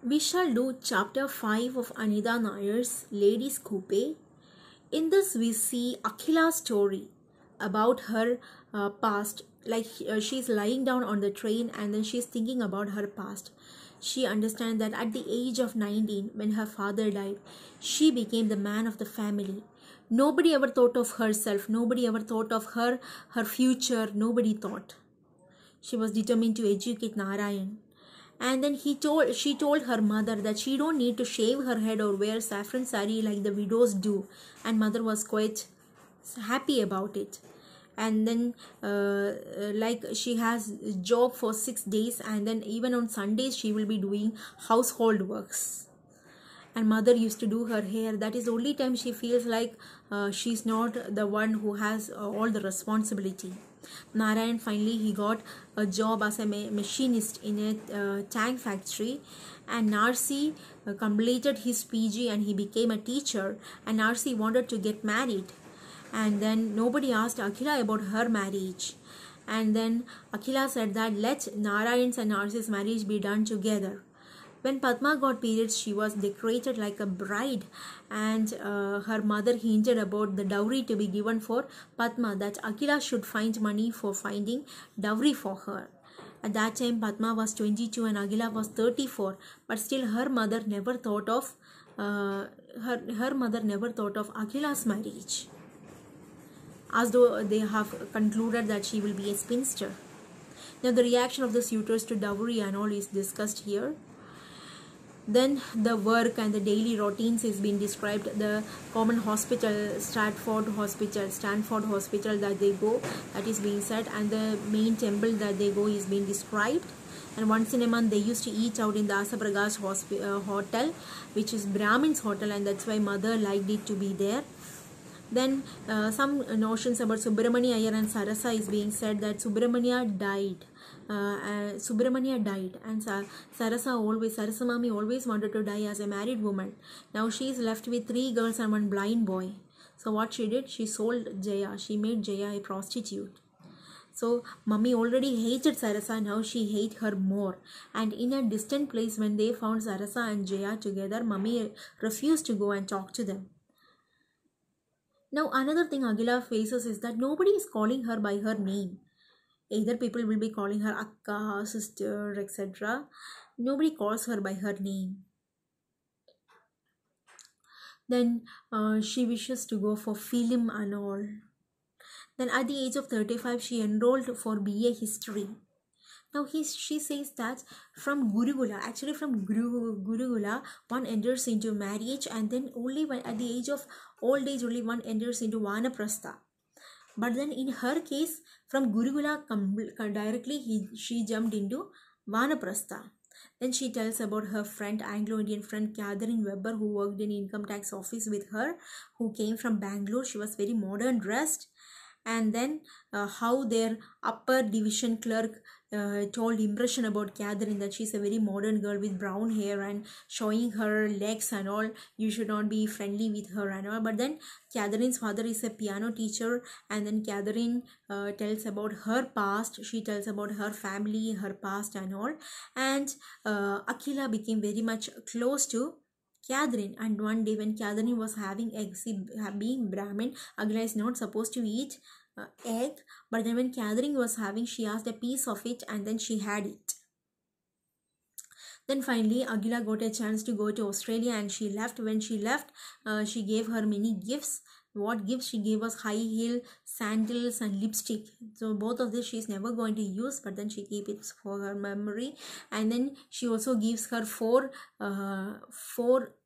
We shall do chapter 5 of Anida Nayar's Ladies Coupe. In this, we see Akhila's story about her past. Like she's lying down on the train and then she's thinking about her past. She understands that at the age of 19, when her father died, she became the man of the family. Nobody ever thought of herself. Nobody ever thought of her future. Nobody thought. She was determined to educate Narayan. And then she told her mother that she don't need to shave her head or wear saffron sari like the widows do. And mother was quite happy about it. And then like she has a job for 6 days, and then even on Sundays she will be doing household works. And mother used to do her hair. That is the only time she feels like she's not the one who has all the responsibility. Narayan finally he got a job as a machinist in a tank factory, and Narsi completed his PG and he became a teacher, and Narsi wanted to get married, and then nobody asked Akhila about her marriage. And then Akhila said that let Narayan's and Narsi's marriage be done together. When Padma got periods, she was decorated like a bride, and her mother hinted about the dowry to be given for Padma, that Akhila should find money for finding dowry for her. At that time, Padma was 22 and Akhila was 34, but still her mother never thought of Akhila's marriage, as though they have concluded that she will be a spinster. Now the reaction of the suitors to dowry and all is discussed here. Then the work and the daily routines is being described. The common hospital, Stanford Hospital that they go, that is being said, and the main temple that they go is being described. And once in a month they used to eat out in the Asapragash hotel, which is Brahmin's hotel, and that's why mother liked it to be there. Then some notions about Subramania Iyer and Sarasa is being said, that Subramania died and Sarasa Mami always wanted to die as a married woman. Now she is left with 3 girls and 1 blind boy. So what she did, she sold Jaya. She made Jaya a prostitute. So Mummy already hated Sarasa, now she hated her more. And in a distant place, when they found Sarasa and Jaya together, Mummy refused to go and talk to them. Now another thing Akhila faces is that nobody is calling her by her name. Either people will be calling her Akka, sister, etc. Nobody calls her by her name. Then she wishes to go for film and all. Then at the age of 35, she enrolled for BA History. Now she says that from Gurukula, one enters into marriage, and then only when at the age of old age only one enters into Vanaprastha. But then in her case, from Gurukula directly she jumped into Vanaprastha. Then she tells about her friend, Anglo-Indian friend Catherine Webber, who worked in income tax office with her, who came from Bangalore. She was very modern dressed. And then how their upper division clerk told impression about Catherine, that she's a very modern girl with brown hair and showing her legs and all. You should not be friendly with her and all. But then Catherine's father is a piano teacher, and then Catherine tells about her past. She tells about her family, her past and all. And Akhila became very much close to Catherine. And one day when Catherine was having eggs, being Brahmin, Akhila is not supposed to eat egg, but then when Catherine was having, she asked a piece of it and then she had it. Then finally Akhila got a chance to go to Australia, and she left. When she left, she gave her many gifts. What gifts she gave was high heel, sandals and lipstick. So both of this she's never going to use, but then she keep it for her memory. And then she also gives her four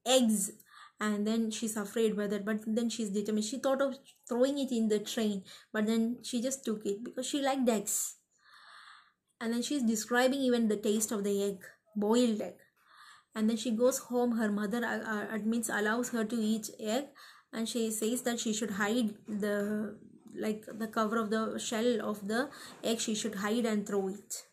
eggs, and then she's afraid whether, but then she's determined. She thought of throwing it in the train, but then she just took it because she liked eggs. And then she's describing even the taste of the egg, boiled egg. And then she goes home. Her mother allows her to eat egg, and she says that she should hide the cover of the shell of the egg. She should hide and throw it.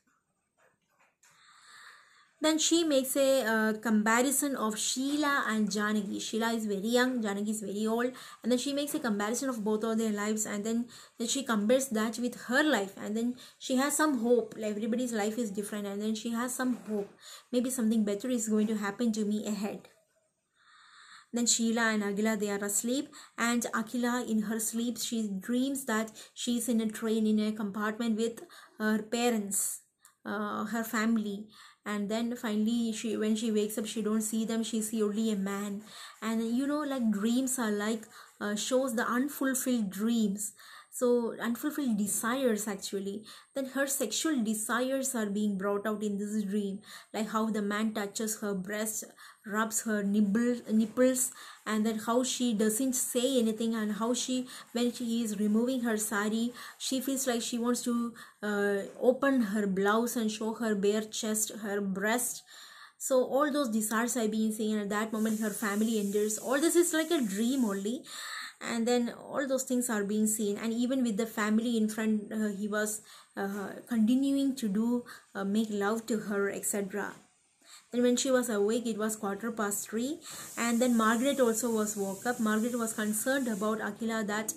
Then she makes a comparison of Sheila and Janaki. Sheila is very young, Janaki is very old, and then she makes a comparison of both of their lives, and then she compares that with her life, and then she has some hope. Like everybody's life is different, and then she has some hope. Maybe something better is going to happen to me ahead. Then Sheila and Akhila, they are asleep, and Akhila in her sleep, she dreams that she's in a train in a compartment with her parents, her family. And then finally when she wakes up, she don't see them, she see only a man. And you know, like dreams are like shows the unfulfilled dreams, so unfulfilled desires actually. Then her sexual desires are being brought out in this dream, like how the man touches her breast, rubs her nipples, and then how she doesn't say anything, and how she, when she is removing her sari, she feels like she wants to open her blouse and show her bare chest, her breast. So all those desires are being seen. At that moment her family enters. All this is like a dream only, and then all those things are being seen. And even with the family in front, he was continuing to do make love to her, etc. Then when she was awake, it was 3:15, and then Margaret also was woke up. Margaret was concerned about Akhila, that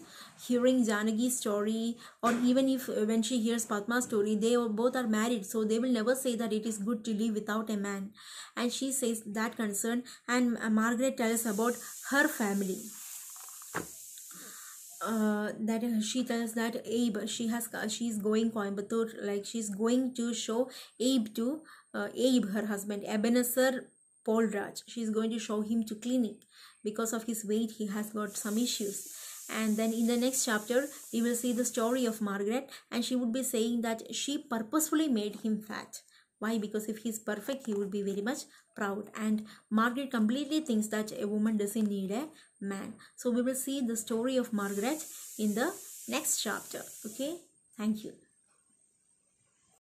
hearing Janaki's story, or even if when she hears Padma's story, they both are married, so they will never say that it is good to live without a man. And she says that concern, and Margaret tells about her family. That she tells that Abe, she's going Coimbatore, like she's going to show Abe to Abe, her husband, Ebenezer Polraj. She's going to show him to clinic because of his weight. He has got some issues. And then in the next chapter we will see the story of Margaret, and she would be saying that she purposefully made him fat. Why? Because if he's perfect, he would be very much proud. And Margaret completely thinks that a woman doesn't need a man. So we will see the story of Margaret in the next chapter. Okay, thank you.